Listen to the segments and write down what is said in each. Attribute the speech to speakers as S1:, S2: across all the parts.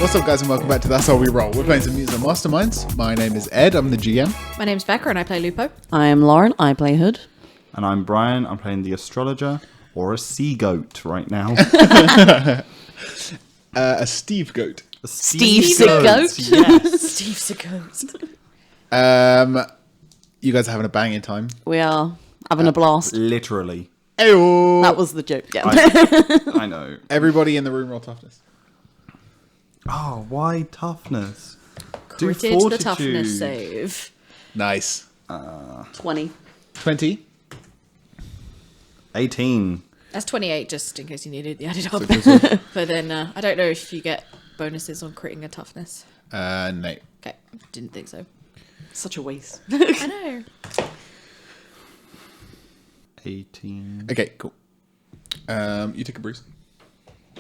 S1: What's up, guys, and welcome back to That's How We Roll. We're playing some Mutants Masterminds. My name is Ed, I'm the GM.
S2: My name's Becca and I play Lupo.
S3: I am Lauren, I play Hood.
S4: And I'm Brian, I'm playing the Astrologer, or a sea goat right now.
S1: A Steve Goat.
S3: Steve's a goat?
S4: Yes.
S2: Steve's a ghost.
S1: You guys are having a banging time.
S3: We are having a blast.
S4: Literally.
S1: Ayo!
S3: That was the joke, yeah.
S4: I know.
S1: Everybody in the room roll toughness.
S4: Oh, why toughness?
S2: Critted the toughness save.
S1: Nice.
S3: 20.
S1: 20.
S4: 18.
S2: That's 28, just in case you needed the added up.
S1: So
S2: But then I don't know if you get bonuses on critting a toughness.
S1: No.
S2: Okay, didn't think so.
S3: Such a waste.
S2: I know.
S4: 18.
S1: Okay, cool. You take a bruise.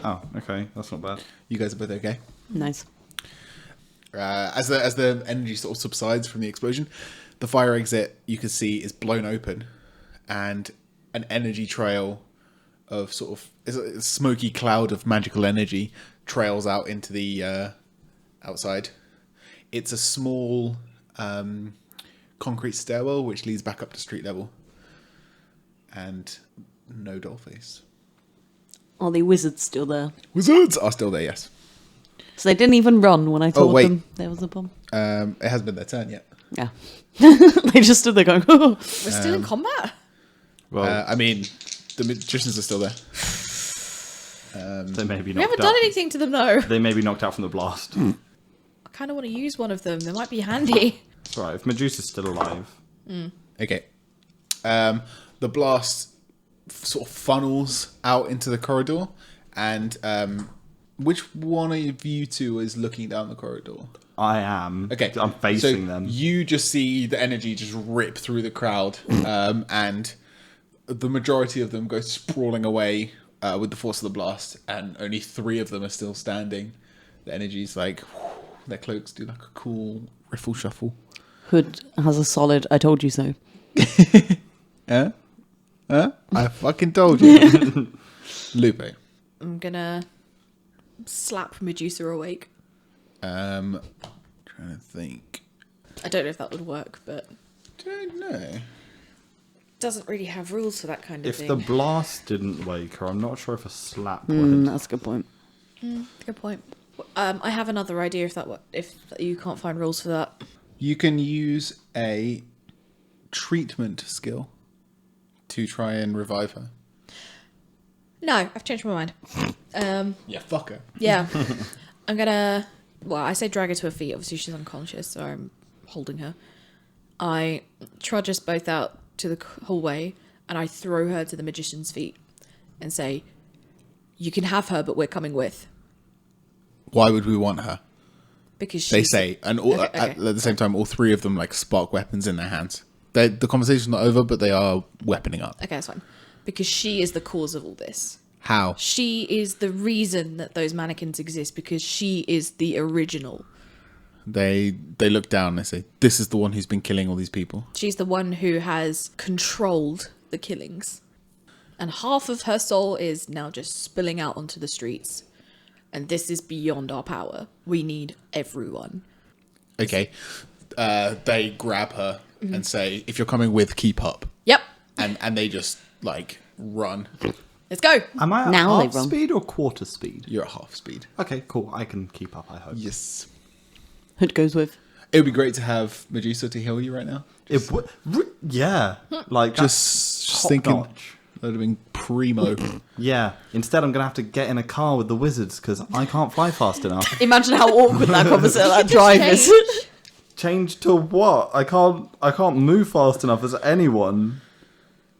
S4: Oh, okay. That's not bad.
S1: You guys are both okay.
S3: Nice.
S1: As the energy sort of subsides from the explosion, the fire exit you can see is blown open, and an energy trail of sort of it's a smoky cloud of magical energy trails out into the outside. It's a small concrete stairwell which leads back up to street level, and no dollface.
S3: Are the wizards still there?
S1: Wizards are still there, yes.
S3: So they didn't even run when I told
S1: wait.
S3: them there was a bomb?
S1: It hasn't been their turn yet.
S3: Yeah. They just stood there going, oh.
S2: We're still in combat?
S4: Well,
S1: I mean, the magicians are still there.
S4: they may be knocked
S2: We haven't
S4: out.
S2: done anything to them, though.
S4: They may be knocked out from the blast.
S2: I kind of want to use one of them. They might be handy.
S4: It's alright, if Medusa's still alive.
S1: Okay. The blast sort of funnels out into the corridor, and which one of you two is looking down the corridor?
S4: I am.
S1: Okay,
S4: I'm facing
S1: so
S4: them.
S1: You just see the energy just rip through the crowd, and the majority of them go sprawling away with the force of the blast, and only 3 of them are still standing. The energy's like, their cloaks do like a cool riffle shuffle.
S3: Hood has a solid, I told you so.
S1: Huh? I fucking told you. Lupe.
S2: I'm going to slap Medusa awake.
S1: Trying to think.
S2: I don't know if that would work, but
S1: Don't know.
S2: doesn't really have rules for that kind of
S4: If
S2: thing.
S4: the blast didn't wake her, I'm not sure if a slap would.
S3: That's a good point.
S2: Good point. I have another idea if you can't find rules for that.
S1: You can use a treatment skill to try and revive her.
S2: No, I've changed my mind.
S1: Yeah, fuck her.
S2: Yeah. I'm gonna... Well, I say drag her to her feet. Obviously, she's unconscious, so I'm holding her. I trudge us both out to the hallway, and I throw her to the magician's feet and say, you can have her, but we're coming with.
S1: Why would we want her?
S2: Because she's...
S1: They say, and all,
S2: Okay.
S1: at the same time, all 3 of them like spark weapons in their hands. The conversation's not over, but they are weaponing up.
S2: Okay, that's fine. Because she is the cause of all this.
S1: How?
S2: She is the reason that those mannequins exist, because she is the original.
S1: They look down and they say, "This is the one who's been killing all these people."
S2: She's the one who has controlled the killings. And half of her soul is now just spilling out onto the streets. And this is beyond our power. We need everyone.
S1: Okay. They grab her and say, "If you're coming with, keep up."
S2: Yep.
S1: And they just like run.
S2: Let's go.
S4: Am I at
S3: Now they
S4: half
S3: run.
S4: speed or quarter speed?
S1: You're at half speed.
S4: Okay, cool. I can keep up, I hope.
S1: Yes.
S3: Hood goes with.
S1: It would be great to have Medusa to heal you right now.
S4: Yeah. Like,
S1: Just
S4: top
S1: thinking
S4: notch.
S1: that would have been primo.
S4: Yeah. Instead, I'm going to have to get in a car with the wizards because I can't fly fast enough.
S3: Imagine how awkward that conversation, that drive is.
S4: Change to what? I can't move fast enough as anyone.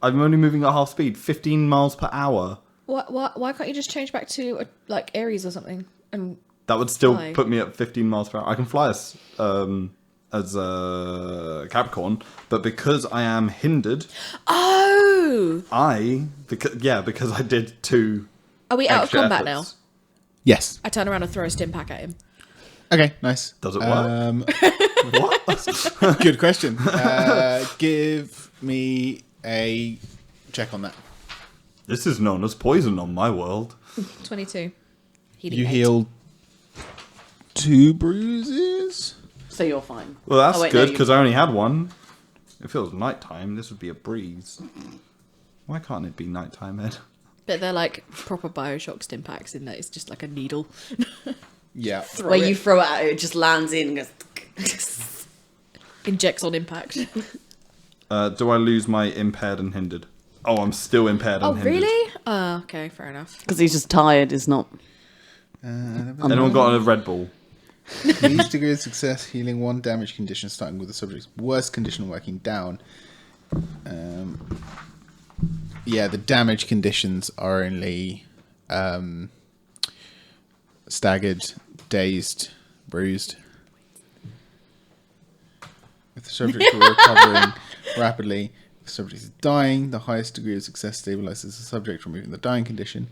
S4: I'm only moving at half speed, 15 miles per hour.
S2: Why can't you just change back to like Aries or something? And
S4: That would still
S2: Fly.
S4: put me at 15 miles per hour. I can fly as Capricorn, but because I am hindered,
S2: oh,
S4: because I did 2
S2: are we out of
S4: extra
S2: combat
S4: efforts.
S1: Yes.
S2: now? I turn around and throw a stim pack at him.
S1: Okay. Nice.
S4: Does it work? What?
S1: Good question. Give me a check on that.
S4: This is known as poison on my world.
S2: 22. Healing
S1: You
S2: 8.
S1: heal 2 bruises.
S3: So you're fine.
S4: Well, that's
S3: Oh, wait,
S4: good
S3: no,
S4: because I only had one. If it was nighttime, this would be a breeze. Why can't it be nighttime, Ed?
S2: But they're like proper Bioshock stim packs in that it's just like a needle.
S1: Yeah.
S3: Where you throw it at it just lands in and goes...
S2: Injects on impact.
S4: Do I lose my impaired and hindered? Oh, I'm still impaired
S2: Oh,
S4: and hindered.
S2: really? Okay, fair enough.
S3: Because he's just tired, is not...
S4: Anyone got a Red Bull?
S1: Each degree of success, healing 1 damage condition, starting with the subject's worst condition, working down. Yeah, the damage conditions are only staggered, dazed, bruised. If the subject is recovering rapidly, if the subject is dying, the highest degree of success stabilizes the subject, removing the dying condition.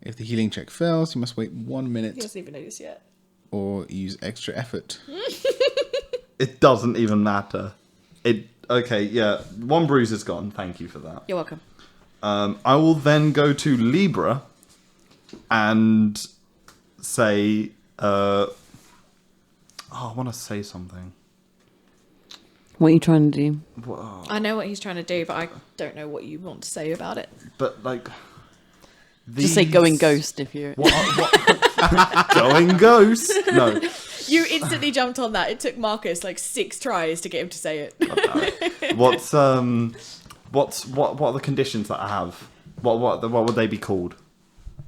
S1: If the healing check fails, you must wait 1 minute
S2: He doesn't even know this yet.
S1: or use extra effort.
S4: It doesn't even matter. Okay, yeah. 1 bruise is gone. Thank you for that.
S2: You're welcome.
S4: I will then go to Libra and say, I want to say something.
S3: What are you trying to do?
S2: I know what he's trying to do, but I don't know what you want to say about it.
S4: But like,
S3: Just say going ghost if you're...
S4: What? Going ghost? No.
S2: You instantly jumped on that. It took Marcus like 6 tries to get him to say it.
S4: What are the conditions that I have? What would they be called?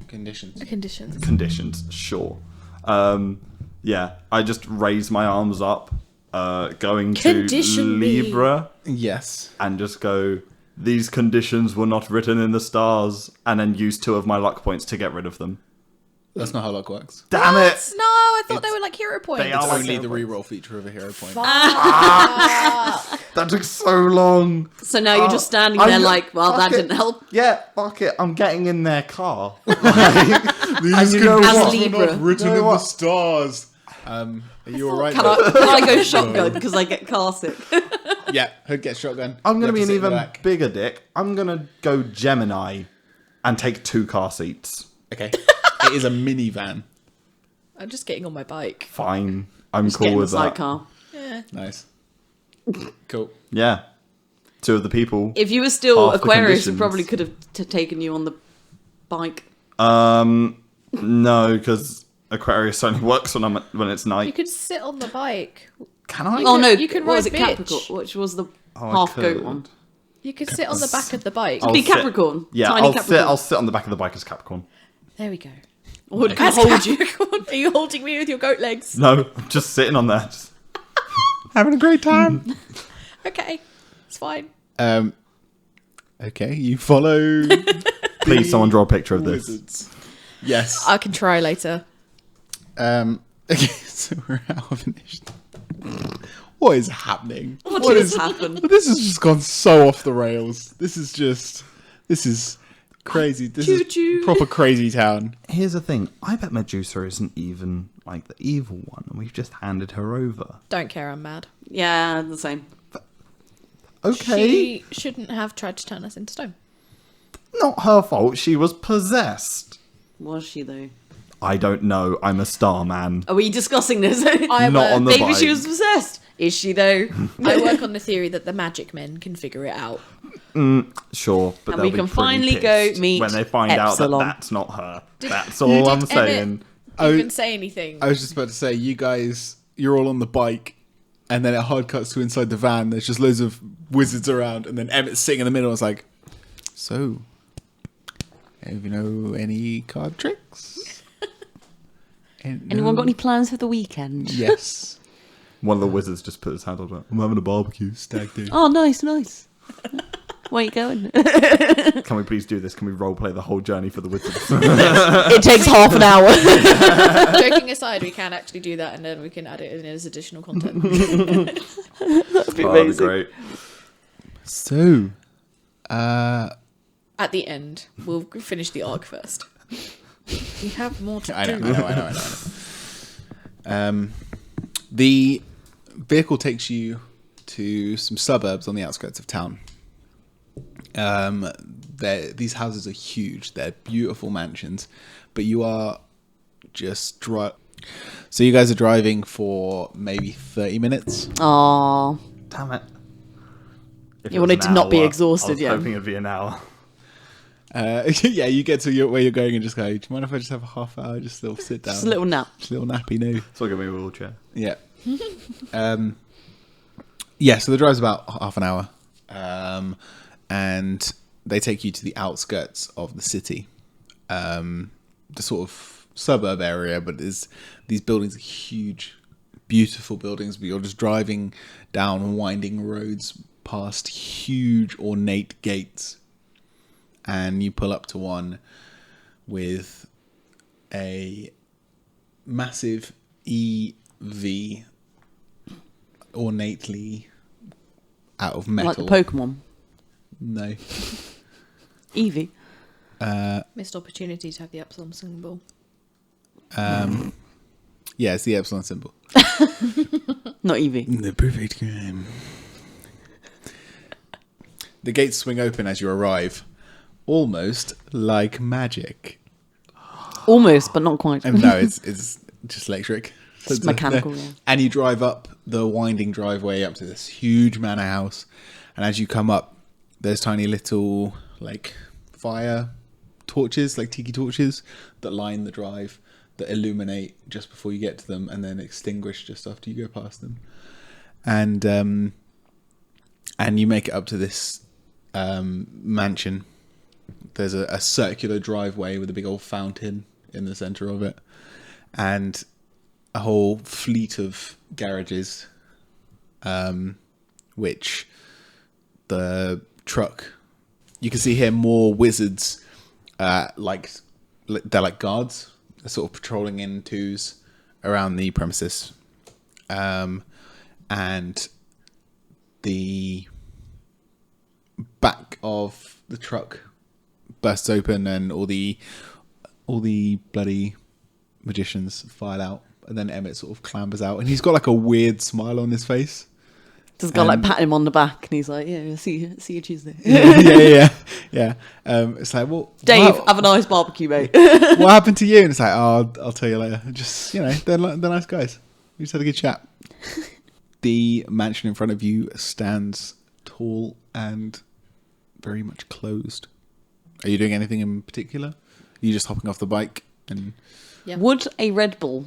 S1: Conditions.
S2: Conditions.
S4: Conditions, sure. Yeah, I just raise my arms up, going
S2: Condition
S4: to
S2: me.
S4: Libra,
S1: Yes.
S4: and just go, these conditions were not written in the stars, and then use 2 of my luck points to get rid of them.
S1: That's not how luck works.
S4: Damn it!
S2: No, I thought they were like hero points.
S4: They are
S1: It's
S4: like
S1: only
S4: hero
S1: the
S4: points.
S1: reroll feature of a hero point.
S4: That took so long.
S3: So now you're just standing
S4: I'm
S3: there
S4: go-
S3: like, well, that
S4: fuck it.
S3: didn't help.
S4: Yeah, fuck it. I'm getting in their car.
S1: These
S4: And you know
S3: As
S4: what?
S3: Libra.
S1: written
S4: You know
S1: in
S4: what?
S1: the stars. Are you alright?
S3: Can I go shotgun because I get car sick?
S1: Yeah, Hood gets shotgun.
S4: I'm going to
S1: You
S4: be
S1: have
S4: an
S1: sit in the
S4: even
S1: back.
S4: bigger dick. I'm going to go Gemini and take 2 car seats.
S1: Okay. It is a minivan.
S2: I'm just getting on my bike.
S4: Fine. I'm
S3: Just
S4: cool
S3: get in the
S4: with that.
S3: sidecar.
S2: Yeah.
S1: Nice. Cool.
S4: Yeah. 2 of the people.
S3: If you were still
S4: Half the
S3: Aquarius, we
S4: conditions.
S3: probably could have taken you on the bike.
S4: No, because Aquarius only works when it's
S2: You
S4: night.
S2: could sit on the bike.
S4: Can I?
S2: You
S3: Oh
S2: can-
S3: no,
S2: you can
S3: what was
S2: ride
S3: it,
S2: bitch.
S3: Capricorn? Which was the
S4: Oh, I
S3: half goat
S4: could.
S3: one?
S2: You could sit on the back of the bike.
S4: I'll
S3: Be
S4: sit-
S3: Capricorn.
S4: Yeah,
S3: Tiny
S4: I'll
S3: Capricorn.
S4: I'll sit on the back of the bike as Capricorn.
S2: There we go.
S3: Would
S2: As
S3: hold you.
S2: Capricorn. Are you holding me with your goat legs?
S4: No, I'm just sitting on there. Just having a great time.
S2: Okay, it's fine.
S1: Okay, you follow.
S4: Please, someone draw a picture of this.
S1: Wizards. Yes.
S2: I can try later.
S1: Okay, so we're out of initiative. What is happening?
S3: What has happened?
S1: This has just gone so off the rails. This is crazy. This
S2: Choo-choo.
S1: is proper crazy town.
S4: Here's the thing. I bet Medusa isn't even like the evil one, and we've just handed her over.
S2: Don't care, I'm mad.
S3: Yeah, the same.
S4: Okay.
S2: She shouldn't have tried to turn us into stone.
S4: Not her fault. She was possessed.
S3: Was she though?
S4: I don't know. I'm a star man.
S3: Are we discussing this?
S2: I
S4: Not on the
S3: Maybe
S4: bike.
S3: she was possessed. Is she though?
S2: I work on the theory that the magic men can figure it out.
S4: Sure, but
S3: And
S4: they'll
S3: we can
S4: be pretty
S3: finally go
S4: pissed
S3: meet
S4: when they find out
S3: Epsilon.
S4: that that's not her. That's all I'm
S2: Did
S4: saying.
S2: Emmett even say anything?
S1: I was just about to say, you guys, you're all on the bike, and then it hard cuts to inside the van. There's just loads of wizards around, and then Emmett's sitting in the middle. It's like, so, have you know any card tricks?
S3: Anyone got any plans for the weekend?
S1: Yes.
S4: One of the wizards just put his hand on it. I'm having a barbecue.
S1: Stag do.
S3: Oh, nice, nice. Where you going?
S4: Can we please do this? Can we roleplay the whole journey for the wizards?
S3: It takes half an hour.
S2: Joking aside, we can actually do that, and then we can add it in as additional content.
S3: That'd be
S4: That'd be great.
S1: So,
S2: At the end, we'll finish the arc first. We have more to
S1: I
S2: do.
S1: know. The vehicle takes you to some suburbs on the outskirts of town. These houses are huge. They're beautiful mansions, but you are just So you guys are driving for maybe 30 minutes.
S3: Aww.
S4: Damn it. If
S3: You
S4: it was
S3: wanted
S4: an
S3: to not be
S4: hour,
S3: exhausted,
S4: I was
S3: yeah.
S4: hoping it'd be an hour.
S1: Yeah, you get to where you're going and just go, do you mind if I just have a half hour, just still sit down?
S3: Just a little nap.
S1: Just a little nappy, no.
S4: So I'll get me a wheelchair.
S1: Yeah. Yeah, so the drive's about half an hour. And they take you to the outskirts of the city. The sort of suburb area, but there's these buildings are huge, beautiful buildings, but you're just driving down winding roads past huge ornate gates. And you pull up to one with a massive EV ornately out of metal.
S3: Like the Pokemon.
S1: No.
S3: Eevee.
S2: Missed opportunity to have the Epsilon symbol.
S1: Yeah, it's the Epsilon symbol.
S3: Not Eevee.
S1: The perfect game. The gates swing open as you arrive, almost like magic.
S3: Almost, but not quite.
S1: And no, it's just electric. So
S3: It's mechanical, yeah.
S1: And you drive up the winding driveway up to this huge manor house. And as you come up, there's tiny little like fire torches, like tiki torches, that line the drive, that illuminate just before you get to them, and then extinguish just after you go past them. And you make it up to this mansion. There's a circular driveway with a big old fountain in the center of it, and a whole fleet of garages, which the truck, you can see here more wizards, like they're like guards. They're sort of patrolling in twos around the premises, and the back of the truck bursts open, and all the bloody magicians file out, and then Emmett sort of clambers out, and he's got like a weird smile on his face.
S3: Just got like pat him on the back, and he's like, "Yeah, see you Tuesday."
S1: yeah. It's like, well,
S3: Dave,
S1: wow,
S3: have a nice barbecue, mate.
S1: what happened to you? And it's like, oh, I'll tell you later. Just, they're nice guys. We just had a good chat. The mansion in front of you stands tall and very much closed. Are you doing anything in particular? Are you just hopping off the bike? And
S2: Yeah.
S3: Would a Red Bull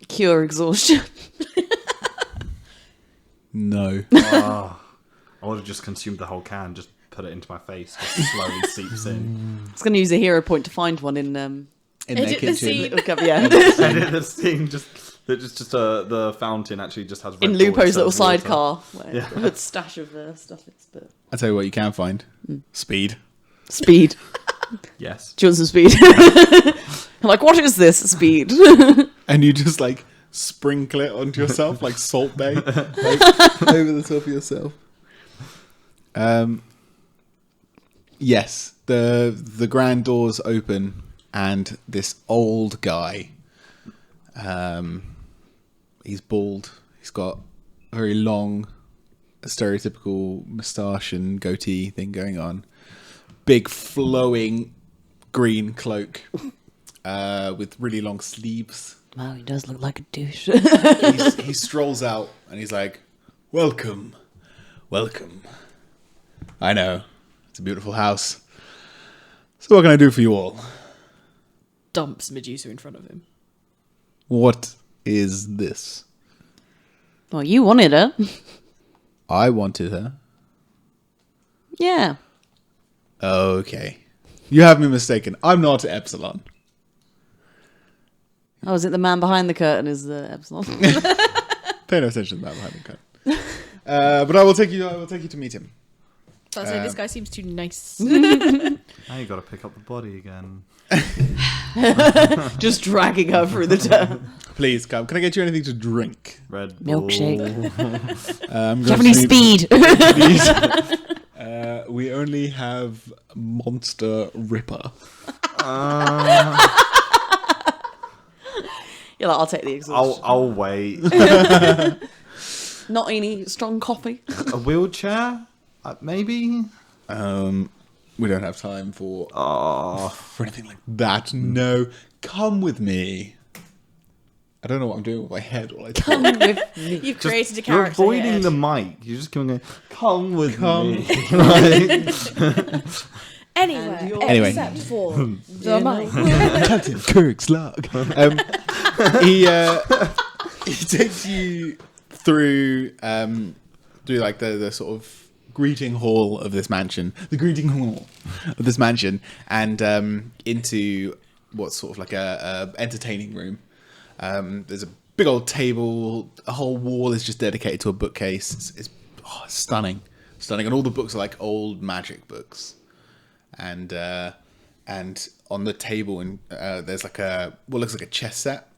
S3: cure exhaustion?
S1: no.
S4: I would have just consumed the whole can, just put it into my face, just slowly seeps in.
S3: It's going to use a hero point to find one in
S1: In their
S2: Edit the
S1: kitchen.
S2: scene.
S3: little cover, yeah.
S4: And the scene the fountain actually just has Red
S3: in
S4: Bull
S3: Lupo's
S4: instead
S3: little
S4: of water.
S3: sidecar, where
S4: Yeah.
S3: with stash of stuff. But
S1: I'll tell you what you can find. Speed.
S3: speed.
S4: Yes.
S3: Do you want some speed? I'm like, what is this speed?
S1: And you just like sprinkle it onto yourself like Salt Bay, like, over the top of yourself. Yes, the grand doors open, and this old guy, he's bald, he's got a very long stereotypical moustache and goatee thing going on, big flowing green cloak with really long sleeves.
S3: Wow, he does look like a douche.
S1: He strolls out and he's like, welcome. I know, it's a beautiful house. So what can I do for you all?
S2: Dumps Medusa in front of him.
S1: What is this?
S3: Well, you wanted her.
S1: I wanted her.
S3: Yeah.
S1: Okay. You have me mistaken. I'm not Epsilon.
S3: Oh, is it the man behind the curtain is the Epsilon?
S1: Pay no attention to that behind the curtain. But I will take you to meet him.
S2: So I say this guy seems too nice.
S4: Now you got to pick up the body again.
S3: Just dragging her through the dirt.
S1: Please come. Can I get you anything to drink?
S4: Red Bull.
S3: Milkshake.
S1: I'm
S3: Do you have any speed?
S1: We only have Monster Ripper.
S3: You're like, I'll take the exhaustion.
S4: I'll wait.
S3: Not any strong coffee.
S4: A wheelchair? Maybe?
S1: We don't have time for
S4: Oh.
S1: anything like that. No. Come with me. I don't know what I'm doing with my head. All I do.
S3: Come with me.
S2: You've created a
S4: You're
S2: character.
S4: avoiding
S2: here.
S4: the mic. You're just going, come with me.
S2: Anyway,
S1: Anyway.
S2: except for the mic.
S1: Captain Kirk's log. He takes you through like the sort of greeting hall of this mansion, and into what's sort of like a entertaining room. There's a big old table. A whole wall is just dedicated to a bookcase. It's stunning, and all the books are like old magic books. And on the table, there's like what looks like a chess set,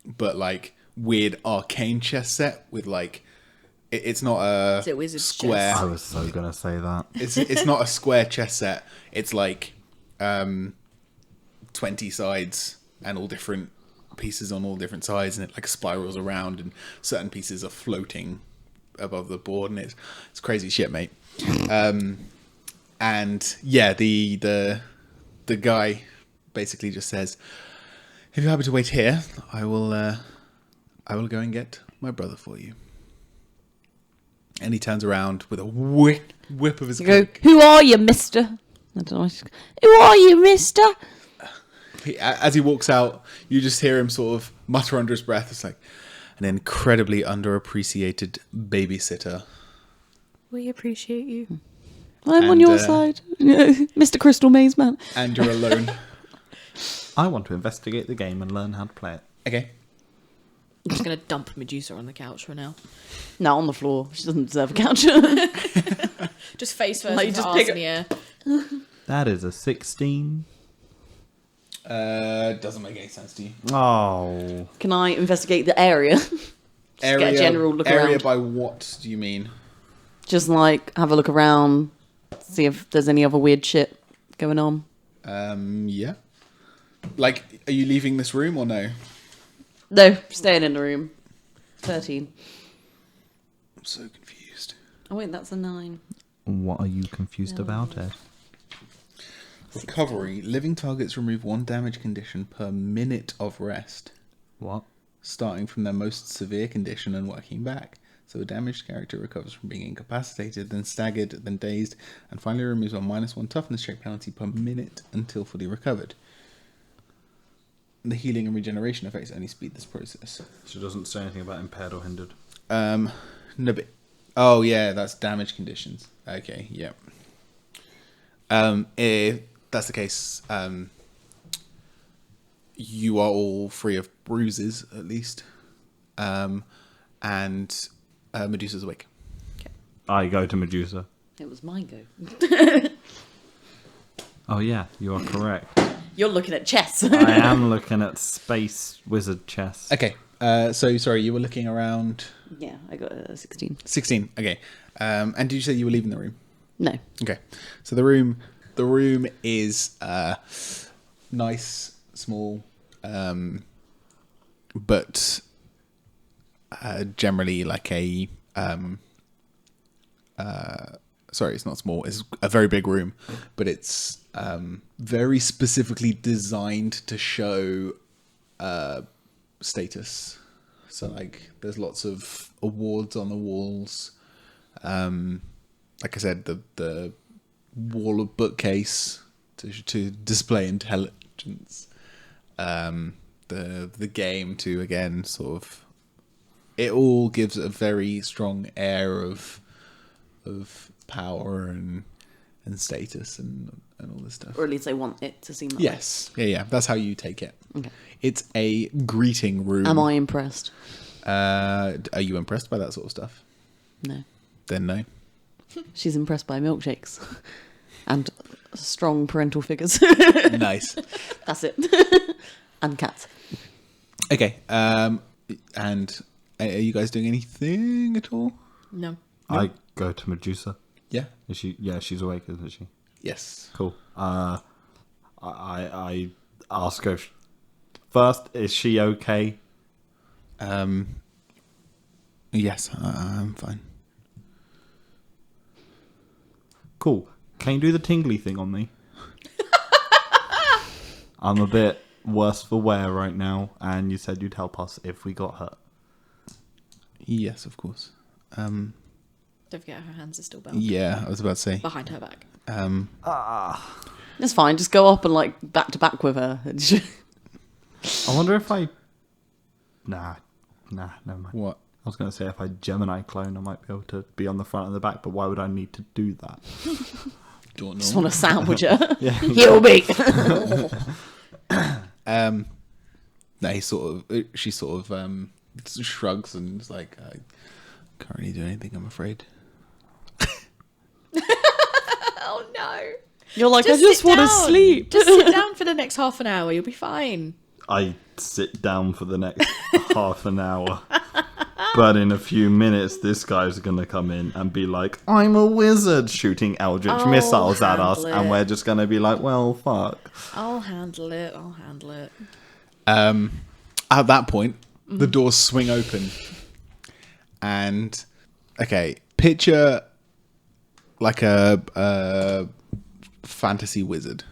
S1: but like weird arcane chess set with like it's not a
S2: Is it wizard's
S1: square.
S2: chess?
S4: I was so going to say that.
S1: It's not a square chess set. It's like 20 sides and all different pieces on all different sides, and it like spirals around, and certain pieces are floating above the board, and it's crazy shit, mate. And yeah, the guy basically just says, "If you're happy to wait here, I will go and get my brother for you." And he turns around with a whip of his
S3: You go,
S1: cloak.
S3: who are you, mister? I don't know. Who are you, mister?
S1: As he walks out, you just hear him sort of mutter under his breath. It's like an incredibly underappreciated babysitter.
S2: We appreciate you.
S3: I'm on
S1: And,
S3: your side. Mr. Crystal Maze Man.
S1: And you're alone.
S4: I want to investigate the game and learn how to play it.
S1: Okay.
S2: I'm just going to dump Medusa on the couch for now.
S3: No, on the floor. She doesn't deserve a couch.
S2: Just face first,
S3: Like,
S2: with
S3: just
S2: her
S3: pick
S2: arse in the air.
S4: That is a 16.
S1: Doesn't make any sense to you.
S4: Oh.
S3: Can I investigate the area? Just get a general look
S1: area
S3: around.
S1: by what do you mean?
S3: Just like have a look around, see if there's any other weird shit going on.
S1: Yeah. Like, are you leaving this room or no?
S3: No, staying in the room. 13.
S1: I'm so confused.
S3: Oh wait, that's a 9.
S4: What are you confused about, Ed?
S1: Recovery. Living targets remove 1 damage condition per minute of rest,
S4: What?
S1: starting from their most severe condition and working back. So a damaged character recovers from being incapacitated, then staggered, then dazed, and finally removes a -1 toughness check penalty per minute until fully recovered. The healing and regeneration effects only speed this process.
S4: She doesn't say anything about impaired or hindered.
S1: No, but oh yeah, that's damage conditions. Okay, yeah. If that's the case, you are all free of bruises at least, and Medusa's awake.
S4: I go to Medusa.
S3: It was my go.
S4: Oh yeah, you are correct.
S3: You're looking at chess.
S4: I am looking at space wizard chess.
S1: Okay, so sorry, you were looking around.
S3: Yeah, I got a 16.
S1: 16. Okay, and did you say you were leaving the room?
S3: No.
S1: Okay, so the room is nice, small, but generally like a sorry, it's not small. It's a very big room, but it's very specifically designed to show status. So like, there's lots of awards on the walls. Like I said, the wall of bookcase to display intelligence. The game to again sort of, it all gives a very strong air of power and status and all this stuff.
S3: Or at least I want it to seem like
S1: Yes, yeah. That's how you take it.
S3: Okay.
S1: It's a greeting room.
S3: Am I impressed?
S1: Are you impressed by that sort of stuff?
S3: No.
S1: Then no.
S3: She's impressed by milkshakes. And strong parental figures.
S1: Nice.
S3: That's it. And cats.
S1: Okay. And are you guys doing anything at all?
S2: No.
S4: I go to Medusa.
S1: Yeah.
S4: Is she? Yeah, she's awake, isn't she?
S1: Yes.
S4: Cool. I ask her first. Is she okay?
S1: Yes, I'm fine.
S4: Cool. Can you do the tingly thing on me? I'm a bit worse for wear right now, and you said you'd help us if we got hurt.
S1: Yes, of course.
S2: Don't forget her hands are still bound.
S1: Yeah, I was about to say.
S2: Behind her back.
S3: It's fine. Just go up and like back to back with her.
S4: I wonder if I... Nah, never mind.
S1: What?
S4: I was going to say if I Gemini clone, I might be able to be on the front and the back, but why would I need to do that?
S1: Don't know.
S3: Just want to sandwich her.
S4: Yeah.
S3: Heal me.
S1: No, she sort of shrugs and is like, I can't really do anything, I'm afraid.
S2: Oh no.
S3: You're like, I just
S2: sit
S3: want to
S2: down.
S3: sleep.
S2: Just sit down for the next half an hour. You'll be fine.
S4: I sit down for the next half an hour. But in a few minutes, this guy's going to come in and be like, I'm a wizard, shooting eldritch missiles at us.
S2: handle
S4: And
S2: it.
S4: we're just going to be like, well, fuck.
S2: I'll handle it.
S1: At that point, the doors swing open. And, okay, picture like a fantasy wizard,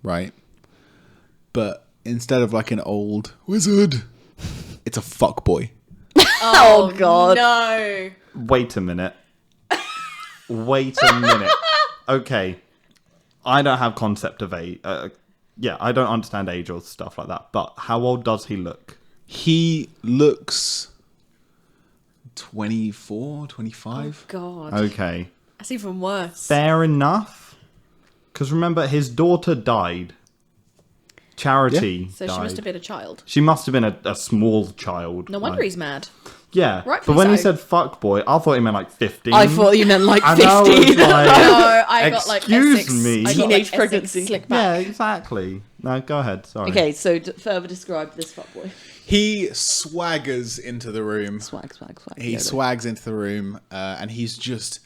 S1: right? But instead of like an old wizard, it's a fuckboy.
S3: Oh, God.
S2: No.
S4: Wait a minute. Wait a minute. Okay. I don't have concept of age. Yeah, I don't understand age or stuff like that. But how old does he look?
S1: He looks 24, 25.
S2: God.
S4: Okay.
S2: That's even worse.
S4: Fair enough. Because remember, his daughter died. Charity
S2: So
S4: died.
S2: she must have been a child.
S4: She must have been a small child.
S2: No wonder he's mad.
S4: Yeah.
S2: Rightfully
S4: But when he
S2: so.
S4: said fuck boy, I thought he meant like 15.
S3: I thought you meant like
S4: And I was
S3: 15.
S4: like,
S2: No, I got like
S4: excuse
S2: Essex.
S4: me.
S2: I got,
S3: Teenage
S2: like, Essex
S3: pregnancy.
S2: Slick
S4: Yeah,
S2: back.
S4: exactly. No, go ahead. Sorry.
S3: Okay, so further describe this fuckboy.
S1: He swaggers into the room.
S3: Swag.
S1: He
S3: YOLO.
S1: swags into the room, and he's just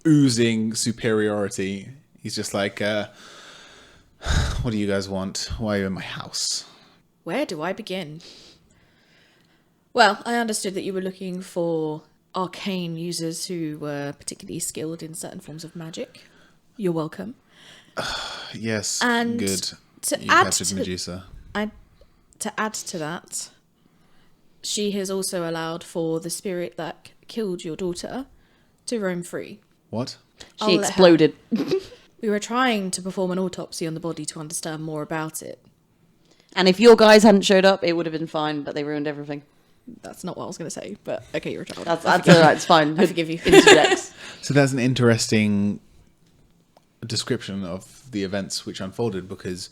S1: oozing superiority. He's just like, what do you guys want? Why are you in my house?
S2: Where do I begin? Well, I understood that you were looking for arcane users who were particularly skilled in certain forms of magic. You're welcome.
S1: Yes,
S2: And
S1: good.
S2: to
S1: You
S2: add
S1: captured
S2: to-
S1: Medusa.
S2: To add to that, she has also allowed for the spirit that killed your daughter to roam free.
S1: What?
S2: I'll
S3: She
S2: let her-
S3: exploded.
S2: We were trying to perform an autopsy on the body to understand more about it.
S3: And if your guys hadn't showed up, it would have been fine, but they ruined everything.
S2: That's not what I was going to say, but okay, you're a child.
S3: That's all right, it's fine.
S2: I forgive you.
S3: Interjects.
S1: So that's an interesting description of the events which unfolded, because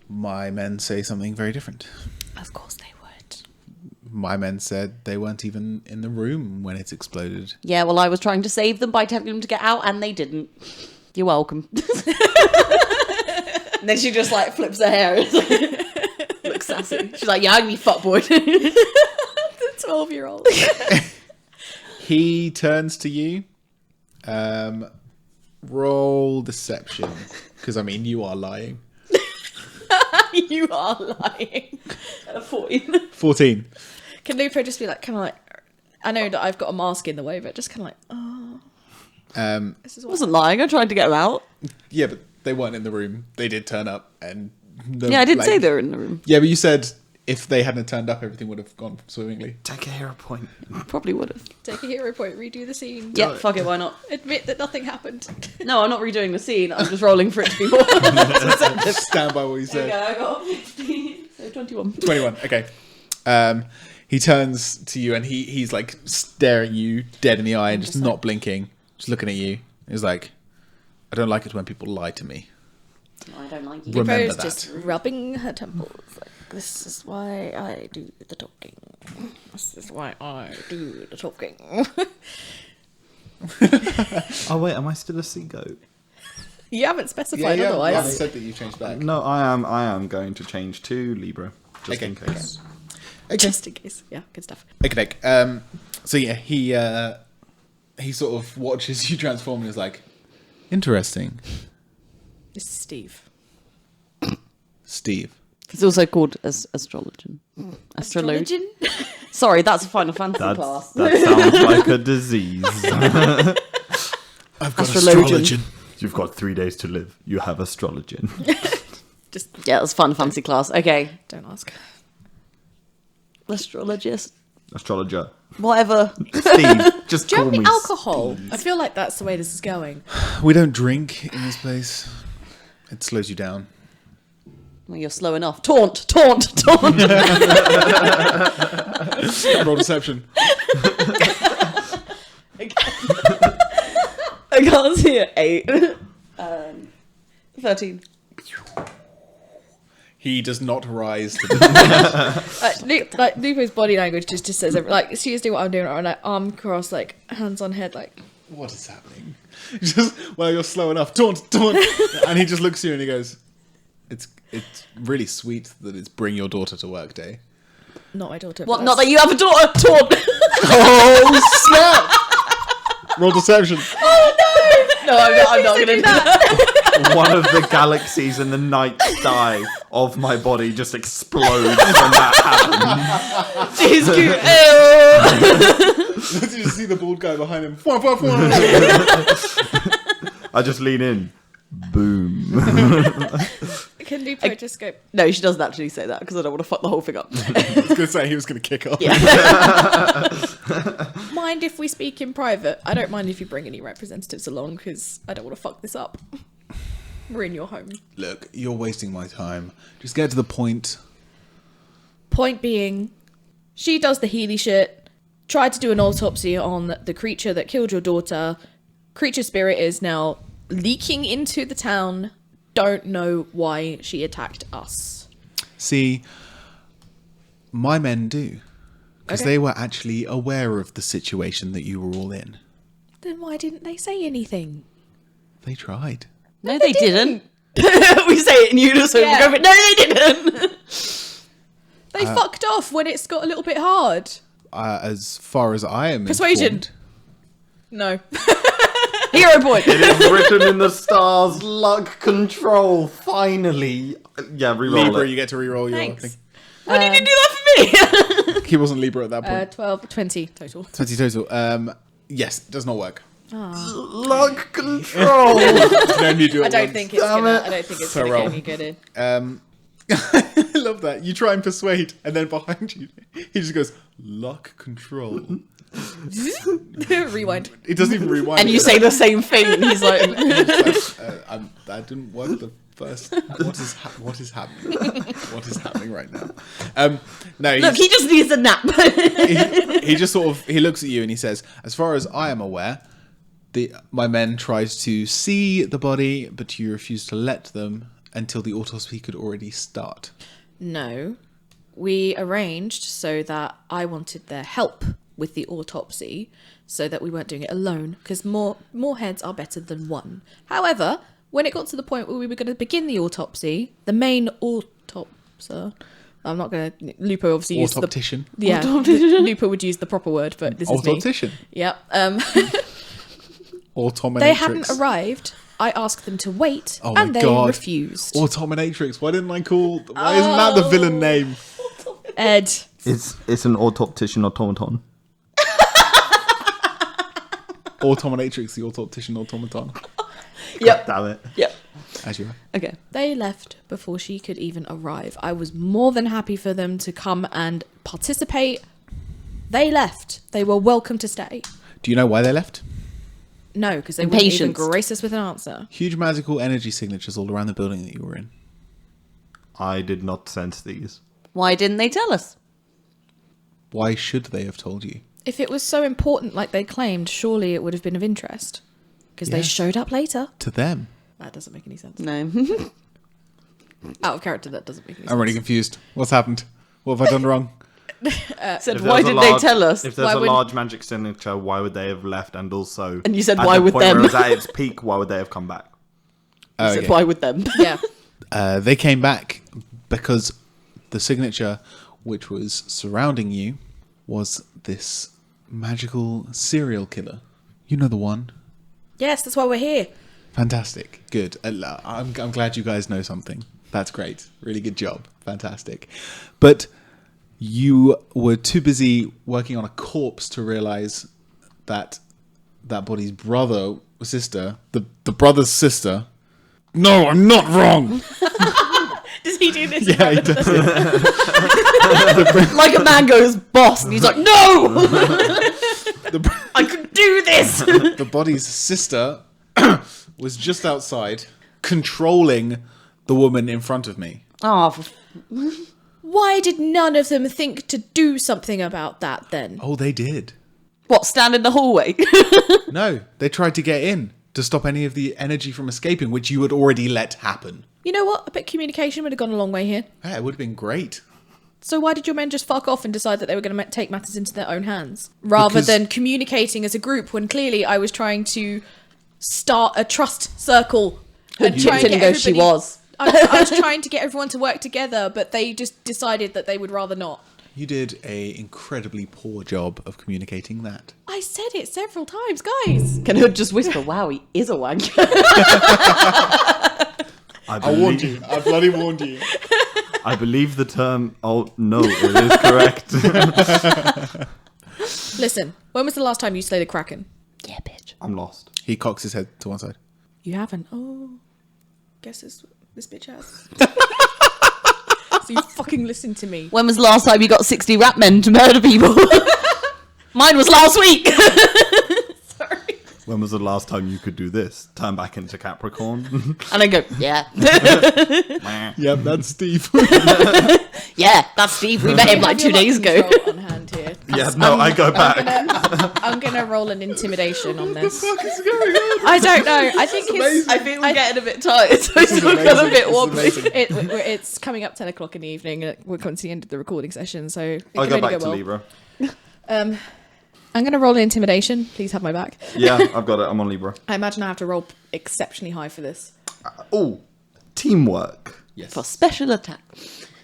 S1: my men say something very different.
S2: Of course they would.
S1: My men said they weren't even in the room when it exploded.
S3: Yeah, well, I was trying to save them by telling them to get out, and they didn't. You're welcome. And then she just like flips her hair. Looks sassy. She's like, yeah, I'm you fuckboy.
S2: The 12-year-old.
S1: He turns to you. Roll deception, because I mean you are lying.
S3: You are lying. 14.
S1: 14.
S2: Can Lupo just be like, kind of like, I know that I've got a mask in the way, but just kind of like, oh, this is
S3: I
S2: what
S3: wasn't lying. I tried to get them out.
S1: Yeah, but they weren't in the room. They did turn up, and
S3: Yeah, I didn't say they were in the room.
S1: Yeah, but you said if they hadn't turned up, everything would have gone swimmingly.
S4: Take a hero point.
S3: Probably would have.
S2: take a hero point, redo the scene.
S3: Yeah, fuck it, why not?
S2: Admit that nothing happened.
S3: No, I'm not redoing the scene. I'm just rolling for it to be more.
S1: Stand by what you said.
S3: I got 15. So 21.
S1: 21. Okay. He turns to you and he's like staring you dead in the eye and just not blinking, just looking at you. He's like, I don't like it when people lie to me.
S3: No, I don't like you.
S1: Remember
S2: Lupo's
S1: that.
S2: just rubbing her temples. Like, this is why I do the talking. This is why I do the talking.
S4: Oh wait, am I still a sea goat?
S2: You haven't specified otherwise.
S1: I said that you changed back.
S4: No, I am going to change to Libra, just in case.
S1: Okay.
S2: Just in case. Yeah, good stuff.
S1: Okay. So yeah, he sort of watches you transform and is like, interesting,
S2: This is Steve.
S1: Steve.
S3: It's also called Astrologer. Astrologer. Sorry, that's a Final Fantasy class.
S4: That sounds like a disease.
S1: I've got
S3: Astrologian.
S1: astrology.
S4: You've got 3 days to live. You have astrology.
S2: Just
S3: Yeah, that's fun fancy class. Okay.
S2: don't ask.
S3: Astrologist.
S4: Astrologer.
S3: Whatever.
S4: Steve, just
S2: Do you
S4: call
S2: have any
S4: me
S2: alcohol?
S4: Steve.
S2: I feel like that's the way this is going.
S1: We don't drink in this place. It slows you down.
S3: Well, you're slow enough. Taunt.
S1: Roll deception.
S3: I can't see it. 8. 13.
S1: He does not rise to the
S2: Like Lupo's body language just says like seriously what I'm doing right now, like arm crossed, like hands on head, like
S1: What is happening? Just, well, you're slow enough. Taunt. And he just looks at you and he goes, it's really sweet that it's bring your daughter to work day.
S2: not my daughter.
S3: What?
S2: but
S3: Not that you have a daughter. Taunt.
S1: Oh, snap! Roll deception.
S3: No, I'm not going to do that.
S4: One of the galaxies in the night sky of my body just explodes when that happens.
S3: He's cute.
S1: You just see the bald guy behind him.
S4: I just lean in. Boom.
S2: Can Lupo just go?
S3: No, she doesn't actually say that because I don't want to fuck the whole thing up.
S1: I was going to say he was going to kick off.
S3: Yeah.
S2: Mind if we speak in private? I don't mind if you bring any representatives along because I don't want to fuck this up. We're in your home.
S1: Look, you're wasting my time. Just get to the point.
S2: Point being, she does the Healy shit. Tried to do an autopsy on the creature that killed your daughter. Creature spirit is now leaking into the town. Don't know why she attacked us.
S1: See, my men do. Because
S2: Okay.
S1: they were actually aware of the situation that you were all in.
S2: Then why didn't they say anything?
S1: They tried.
S3: No, they didn't. We say it in unison.
S2: Yeah.
S3: We go, but no, they didn't.
S2: They fucked off when it's got a little bit hard.
S1: As far as I am
S2: Persuasion.
S1: informed,
S2: No.
S3: Hero point.
S4: It is written in the stars. Luck control. Finally. Yeah, reroll
S1: Libra,
S4: it.
S1: you get to reroll your
S2: Thanks.
S1: thing.
S3: Why did you do that for me?
S1: He wasn't Libra at that point.
S2: 12, 20 total.
S1: 20 total. Yes, does not work.
S4: Luck control.
S1: Then you do it
S2: I don't
S1: once.
S2: think it's gonna. I don't think it's
S1: So
S2: gonna
S1: roll.
S2: get any good in.
S1: I love that. You try and persuade, and then behind you, he just goes, luck control.
S2: Rewind.
S1: It doesn't even rewind.
S3: And you say the same thing, and he's like,
S1: that didn't work the first. What is happening? What is happening right now? No,
S3: look, he just needs a nap.
S1: he just sort of he looks at you and he says, as far as I am aware, my men tried to see the body, but you refused to let them until the autopsy could already start.
S2: No, we arranged so that I wanted their help with the autopsy, so that we weren't doing it alone. Because more heads are better than one. However, when it got to the point where we were going to begin the autopsy, the main autopser. I'm not going to. Lupo obviously used the.
S1: Autoptician.
S2: Yeah, Lupo would use the proper word, but this is me.
S1: Autoptician.
S2: Yep.
S1: Autominatrix.
S2: They hadn't arrived. I asked them to wait,
S1: Oh my
S2: and they
S1: God.
S2: refused.
S1: Autominatrix. Why didn't I call? Why isn't that the villain name?
S2: Ed.
S4: It's an autoptician automaton.
S1: Autominatrix, the autoptician automaton.
S3: Yep.
S4: Damn it.
S3: Yep.
S1: As you are.
S3: Okay.
S2: They left before she could even arrive. I was more than happy for them to come and participate. They left. They were welcome to stay.
S1: Do you know why they left?
S2: No, because they wouldn't even
S3: Impatience.
S2: grace us with an answer.
S1: Huge magical energy signatures all around the building that you were in.
S4: I did not sense these.
S3: Why didn't they tell us?
S1: Why should they have told you?
S2: If it was so important like they claimed, surely it would have been of interest. Because they
S1: Yeah.
S2: showed up later.
S1: To them.
S2: That doesn't make any sense.
S3: No.
S2: Out of character, that doesn't make any sense.
S1: I'm really confused. What's happened? What have I done wrong?
S3: Said,
S4: If
S3: why
S4: there's a
S3: did
S4: large-
S3: they tell us?
S4: If there's
S2: Why
S4: a
S2: wouldn't-
S4: large magic signature, why would they have left? And also,
S3: And you said,
S4: at
S3: why
S4: the
S3: with
S4: point
S3: them?
S4: Where it was at its peak, why would they have come back?
S1: Oh,
S3: Said,
S1: okay.
S3: why with them?
S2: Yeah.
S1: They came back because the signature which was surrounding you was this magical serial killer. You know the one.
S2: Yes, that's why we're here.
S1: Fantastic. Good. I'm glad you guys know something. That's great. Really good job. Fantastic. But you were too busy working on a corpse to realize that that body's brother or sister, the brother's sister. No, I'm not wrong.
S2: Does he do this?
S1: Yeah, he does it.
S3: Like a man goes boss, and he's like, no, I could do this.
S1: The body's sister was just outside, controlling the woman in front of me.
S3: Oh,
S2: Why did none of them think to do something about that then?
S1: Oh, they did.
S3: what? Stand in the hallway?
S1: No, they tried to get in to stop any of the energy from escaping, which you had already let happen.
S2: You know what? I bet communication would have gone a long way here.
S1: Yeah, it would have been great.
S2: So why did your men just fuck off and decide that they were going to take matters into their own hands? Rather
S1: Because-
S2: than communicating as a group when clearly I was trying to start a trust circle. And try and
S3: Didn't
S2: get
S3: go, she
S2: everybody-
S3: was.
S2: I was trying to get everyone to work together, but they just decided that they would rather not.
S1: You did a incredibly poor job of communicating that.
S2: I said it several times, guys.
S3: Can Hood just whisper, wow, he is a wanker.
S4: I believe,
S1: I bloody warned you.
S4: I believe the term. Oh no, it is correct.
S2: Listen, when was the last time you slayed a kraken?
S3: Yeah, bitch.
S4: I'm lost.
S1: He cocks his head to one side.
S2: You haven't. Oh, guess this bitch has. So you fucking listen to me.
S3: When was the last time you got 60 rat men to murder people? Mine was last week.
S2: Sorry.
S4: When was the last time you could do this? Turn back into Capricorn.
S3: And I go, yeah.
S1: Yep, that's Steve.
S3: Yeah, that's Steve. We met him like 2 days ago.
S2: On hand here.
S4: Yeah, no, I go back.
S2: I'm gonna roll an intimidation on this.
S1: What is going on?
S2: I don't know. I think it's.
S3: I think we're getting a bit tired, so it's all got a bit wobbly.
S2: It's coming up 10 o'clock in the evening. We're coming to the end of the recording session, so it
S4: I
S2: can
S4: go
S2: only
S4: back to
S2: well.
S4: Libra.
S2: I'm gonna roll an intimidation. Please have my back.
S4: Yeah, I've got it. I'm on Libra.
S2: I imagine I have to roll exceptionally high for this.
S4: Oh, teamwork.
S1: Yes.
S3: For special attack.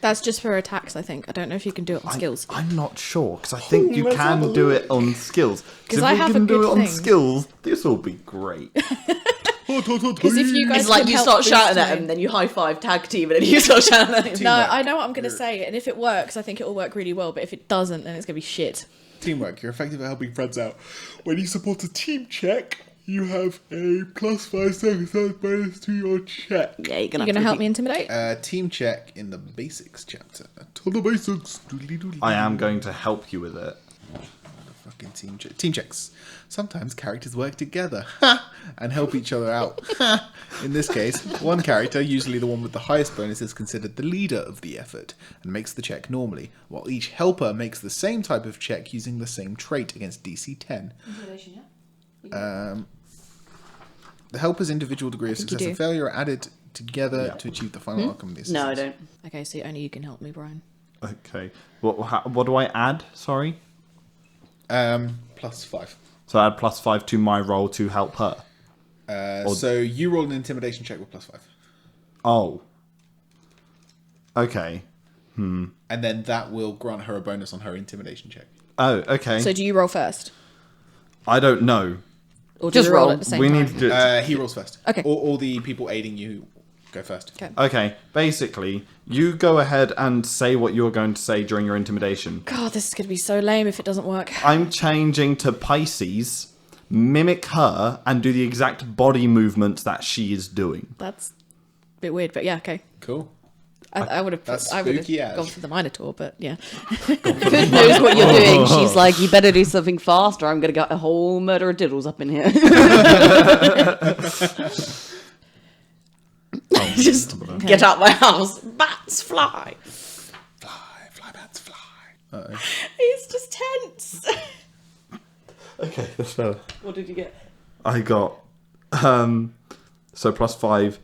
S2: That's just for attacks, I think. I don't know if you can do it on skills.
S4: I'm not sure because I think you can do it on skills.
S2: 'Cause
S4: If
S2: I
S4: we
S2: have
S4: can
S2: a
S4: do
S2: good
S4: it on
S2: thing.
S4: skills, this will be great.
S2: Because if you guys
S3: It's like
S2: can
S3: you
S2: help
S3: start
S2: boost
S3: shouting at
S2: me-
S3: him, then you high five, tag team, and then you start shouting at him.
S2: No, I know what I'm going to say, and if it works, I think it will work really well. But if it doesn't, then it's going to be shit.
S1: Teamwork. You're effective at helping friends out. When you support a team check, you have a +5 circumstance bonus to your check.
S3: Yeah, you're
S2: You going to help me intimidate?
S1: Team check in the basics chapter. To the basics. Doodly doodly.
S4: I am going to help you with it.
S1: Fucking team checks. Sometimes characters work together and help each other out. In this case, one character, usually the one with the highest bonus, is considered the leader of the effort and makes the check normally, while each helper makes the same type of check using the same trait against DC 10. The helper's individual degree of
S2: think you
S1: success and
S2: do.
S1: failure are added together
S4: Yeah.
S1: to achieve the final outcome of the
S3: No, I
S1: assistance.
S3: don't.
S2: Okay, so only you can help me, Brian.
S4: Okay. What do I add? Sorry.
S1: +5.
S4: So I add +5 to my roll to help her.
S1: So you roll an intimidation check with +5.
S4: Oh. Okay.
S1: And then that will grant her a bonus on her intimidation check.
S4: Oh, okay.
S2: So do you roll first?
S4: I don't know.
S2: Or do
S3: Just
S2: you roll
S3: roll.
S2: at the same
S4: We
S2: time?
S4: need to do it.
S1: He rolls first.
S2: Okay.
S1: All the people aiding you go first.
S2: Okay.
S4: Okay, basically, you go ahead and say what you're going to say during your intimidation.
S2: God, this is going to be so lame if it doesn't work.
S4: I'm changing to Pisces, mimic her, and do the exact body movements that she is doing.
S2: That's a bit weird, but yeah, okay.
S1: Cool.
S2: I would have
S1: That's
S2: I would
S1: spooky
S2: have
S1: as.
S2: gone for the Minotaur, but yeah.
S3: Hood knows what you're doing. She's like, you better do something fast, or I'm going to get a whole murder of diddles up in here. Just get out my house. Bats fly.
S1: Fly, bats, fly. Uh-oh.
S2: He's just tense.
S4: Okay, that's better.
S3: What did you get?
S4: I got, so +5,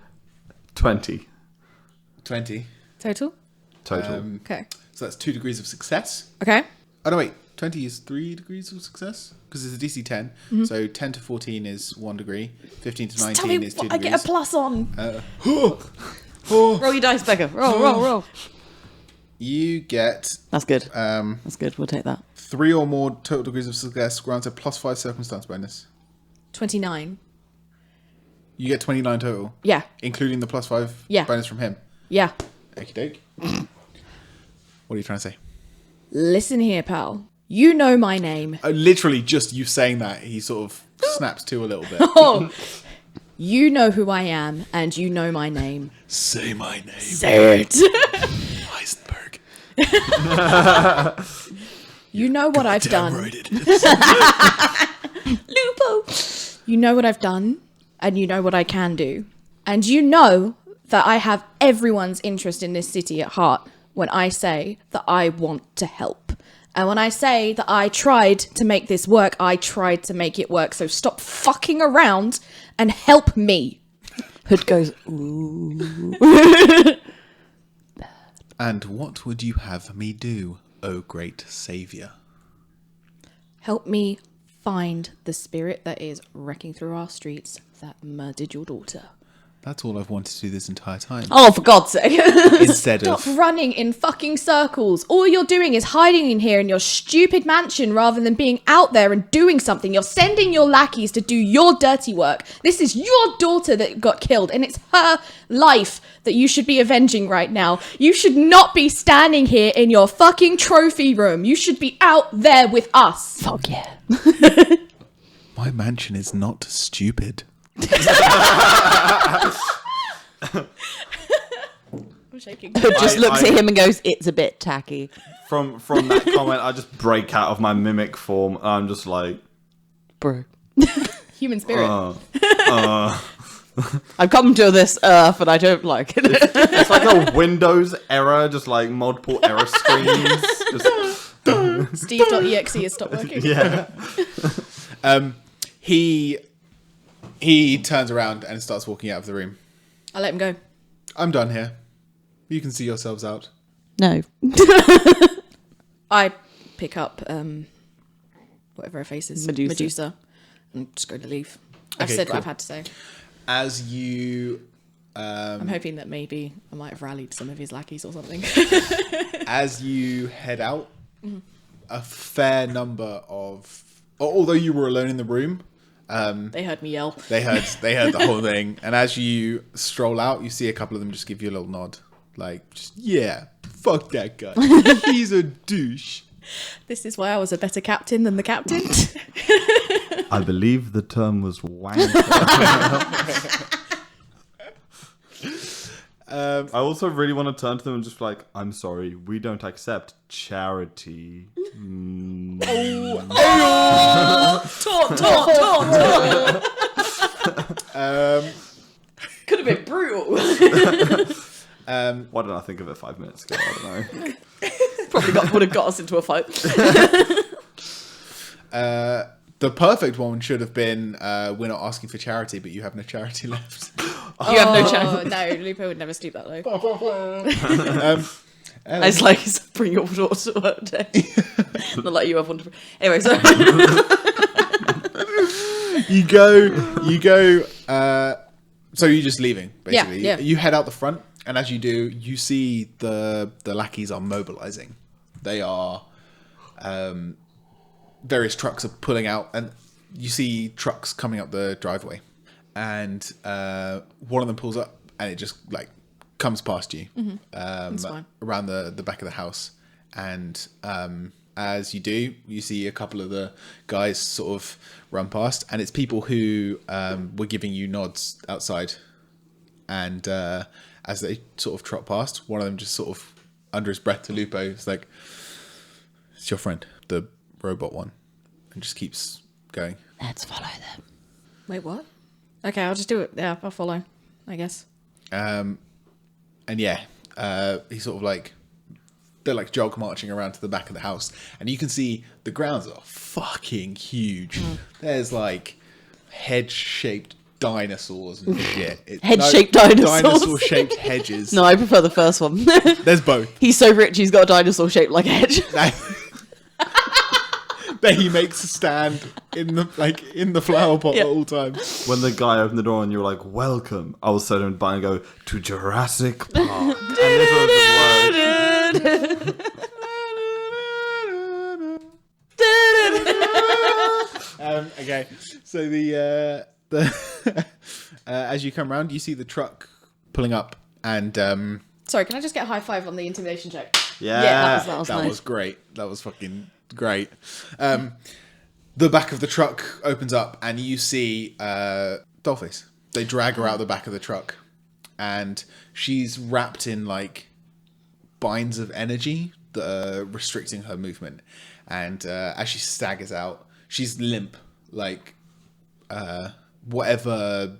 S4: 20
S1: 20.
S2: Total?
S4: total.
S2: Okay.
S1: So that's 2 degrees of success.
S2: Okay.
S1: Oh, no, wait. 20 is 3 degrees of success? Because it's a DC 10. So 10 to 14 is 1 degree. 15 to 19
S2: Tell me
S1: is 2
S2: what I
S1: degrees.
S2: get a plus on.
S3: Roll your dice, Becca. Roll.
S1: You get
S3: That's good.
S1: um,
S3: That's good. We'll take that.
S1: 3 or more total degrees of success, granted +5 circumstance bonus.
S2: 29.
S1: You get 29 total,
S2: Yeah.
S1: including the +5
S2: Yeah.
S1: bonus from him.
S2: Yeah.
S1: Okie doke. What are you trying to say?
S2: Listen here, pal. You know my name.
S1: Literally, just you saying that, he sort of snaps to a little bit.
S2: Oh. You know who I am, and you know my name.
S1: Say my name.
S2: Say it.
S1: Heisenberg.
S2: You know what I've
S1: Damn
S2: done.
S1: right it is.
S2: Lupo. You know what I've done, and you know what I can do. And you know that I have everyone's interest in this city at heart when I say that I want to help. And when I say that I tried to make this work, I tried to make it work. So stop fucking around and help me.
S3: Hood goes, ooh.
S1: And what would you have me do, O great saviour?
S2: Help me find the spirit that is wrecking through our streets that murdered your daughter.
S1: That's all I've wanted to do this entire time.
S3: Oh, for God's sake.
S1: Instead
S2: Stop
S1: of...
S2: running in fucking circles. All you're doing is hiding in here in your stupid mansion rather than being out there and doing something. You're sending your lackeys to do your dirty work. This is your daughter that got killed, and it's her life that you should be avenging right now. You should not be standing here in your fucking trophy room. You should be out there with us.
S3: Fuck yeah.
S1: My mansion is not stupid.
S2: I'm shaking.
S3: Hood just
S4: I-
S3: looks
S4: I-
S3: at him and goes, it's a bit tacky.
S4: From that comment, I just break out of my mimic form. And I'm just like,
S3: Bro.
S2: Human spirit.
S3: I've come to this earth and I don't like it.
S4: it's like a Windows error, just like multiple error screens. Just,
S2: Steve.exe has stopped working.
S4: yeah.
S1: He turns around and starts walking out of the room.
S2: I let him go.
S1: I'm done here. You can see yourselves out.
S3: No.
S2: I pick up whatever her face is.
S3: Medusa.
S2: I'm just going to leave. I've
S1: Okay,
S2: said
S1: cool.
S2: what I've had to say.
S1: As you
S2: I'm hoping that maybe I might have rallied some of his lackeys or something.
S1: as you head out, a fair number of... Although you were alone in the room,
S2: They heard me yell.
S1: they heard the whole thing. And as you stroll out, you see a couple of them just give you a little nod. Like, just, yeah, fuck that guy. He's a douche.
S2: This is why I was a better captain than the captain.
S4: I believe the term was wanker. I also really want to turn to them and just be like, I'm sorry, we don't accept charity.
S3: Taunt. Could have been brutal.
S4: Why didn't I think of it 5 minutes ago? I don't know.
S3: Probably would have got us into a fight.
S1: The perfect one should have been, we're not asking for charity, but you have no charity left.
S3: You have no chance.
S2: Oh, no, Lupo would never sleep that low.
S3: It's like, bring your daughter to work day. Not like you have one to... Anyway, so...
S1: You go, so you're just leaving, basically.
S2: Yeah.
S1: You head out the front, and as you do, you see the lackeys are mobilizing. They are, various trucks are pulling out, and you see trucks coming up the driveway. And one of them pulls up, and it just, like, comes past you
S2: That's fine.
S1: around the back of the house. And as you do, you see a couple of the guys sort of run past, and it's people who were giving you nods outside. And as they sort of trot past, one of them just sort of, under his breath to Lupo, is like, it's your friend, the robot one. And just keeps going.
S3: Let's follow them.
S2: Wait, what? Okay, I'll just do it. Yeah, I'll follow, I guess.
S1: And yeah, he's sort of like, they're like jog marching around to the back of the house, and you can see the grounds are fucking huge. There's like head-shaped dinosaurs and shit.
S3: Head-shaped dinosaurs?
S1: Dinosaur-shaped hedges.
S3: No, I prefer the first one.
S1: There's both.
S3: He's so rich, he's got a dinosaur shaped like a hedge.
S1: That he makes a stand in the flower pot
S3: Yeah.
S1: at all times.
S4: When the guy opened the door and you were like, welcome, I was sitting by and go, to Jurassic Park. And this was the word.
S1: Okay, so the as you come around, you see the truck pulling up, and
S2: Sorry, can I just get a high five on the intimidation check?
S4: Yeah.
S3: that was
S1: that
S3: nice.
S1: was great. That was fucking great. The back of the truck opens up, and you see Dollface They drag her out the back of the truck, and she's wrapped in like binds of energy that are restricting her movement. And as she staggers out, she's limp, like whatever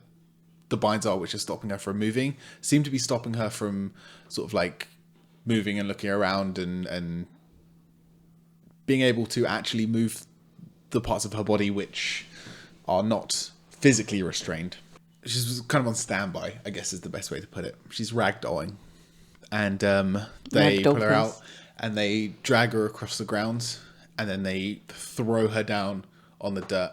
S1: the binds are which are stopping her from moving seem to be stopping her from sort of like moving and looking around and being able to actually move the parts of her body which are not physically restrained. She's kind of on standby, I guess is the best way to put it. She's ragdolling. And they pull her out and they drag her across the grounds and then they throw her down on the dirt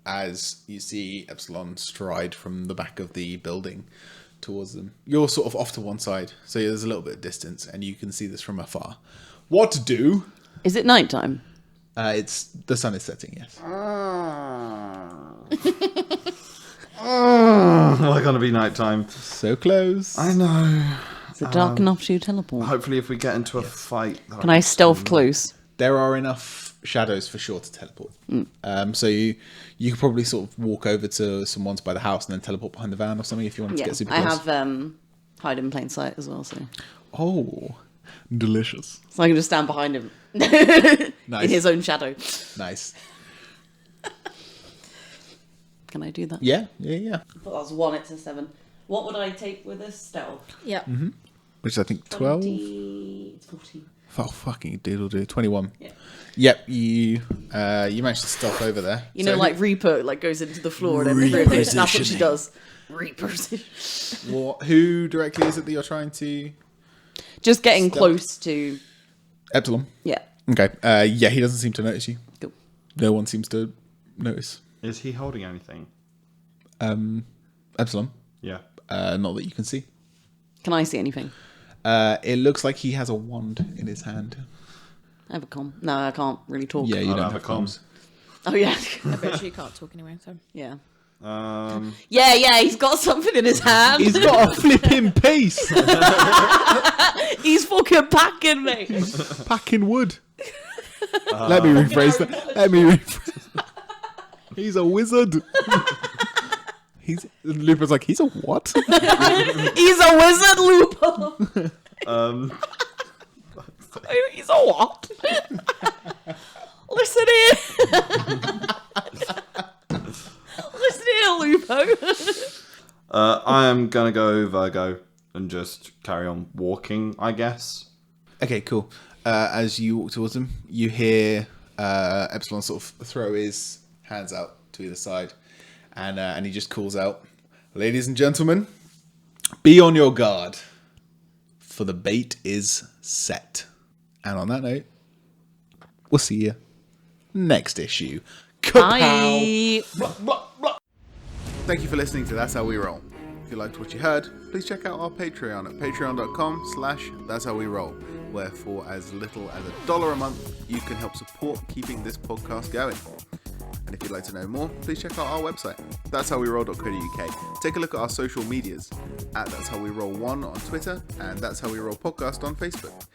S1: as you see Epsilon stride from the back of the building towards them. You're sort of off to one side, so there's a little bit of distance and you can see this from afar. What to do?
S3: Is it nighttime?
S1: It's the sun is setting, yes.
S4: Why can't it be nighttime?
S1: So close.
S4: I know.
S3: Is it dark enough to teleport?
S4: Hopefully, if we get into a fight,
S3: Can I stealth close?
S1: There are enough shadows for sure to teleport. So you could probably sort of walk over to someone's by the house and then teleport behind the van or something if you wanted to
S3: Yeah,
S1: get super
S3: I
S1: close.
S3: have hide in plain sight as well, so
S1: Oh, delicious.
S3: I can just stand behind him
S1: Nice.
S3: in his own shadow.
S1: Nice.
S3: Can I do that?
S1: Yeah.
S3: I thought that was 1, it's a 7. What would I take with this stealth?
S2: Yeah.
S1: Which is, I think 12.
S3: 20... It's 14.
S1: Oh, fucking doodle do. 21.
S3: Yeah.
S1: Yep, you managed to stop over there.
S3: You know, like Reaper goes into the floor and then repositions. That's what she does. Reposition.
S1: Who directly is it that you're trying to...
S3: Just getting close to...
S1: Epsilon?
S3: Yeah.
S1: Okay. Yeah, he doesn't seem to notice you.
S3: Cool.
S1: No one seems to notice.
S4: Is he holding anything?
S1: Epsilon?
S4: Yeah.
S1: Not that you can see.
S3: Can I see anything?
S1: It looks like he has a wand in his hand.
S3: I have a comm. No, I can't really talk.
S1: Yeah, you
S4: I
S1: don't have comms.
S3: Oh, yeah.
S2: I bet you can't talk anyway, so.
S3: Yeah.
S4: Um.
S3: Yeah, he's got something in his hand.
S1: He's got a flipping piece.
S3: He's fucking packing me.
S1: Packing wood. Let me rephrase that. He's a wizard. Lupo's like, he's a what?
S3: He's a wizard, Lupo. He's a what? Listen here. Listen here, Lupo.
S4: I am gonna go Virgo and just carry on walking, I guess.
S1: Okay, cool. As you walk towards him, you hear Epsilon sort of throw his hands out to either side, and he just calls out, "Ladies and gentlemen, be on your guard, for the bait is set." And on that note, we'll see you next issue.
S3: Bye.
S1: Thank you for listening to That's How We Roll. If you liked what you heard, please check out our Patreon at patreon.com/That's How We Roll, where for as little as $1 a month, you can help support keeping this podcast going. And if you'd like to know more, please check out our website, that'showweroll.co.uk. Take a look at our social medias at That's How We Roll 1 on Twitter and That's How We Roll Podcast on Facebook.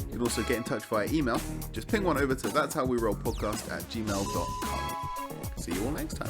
S1: You can also get in touch via email. Just ping one over to that'showwerollpodcast@gmail.com. See you all next time.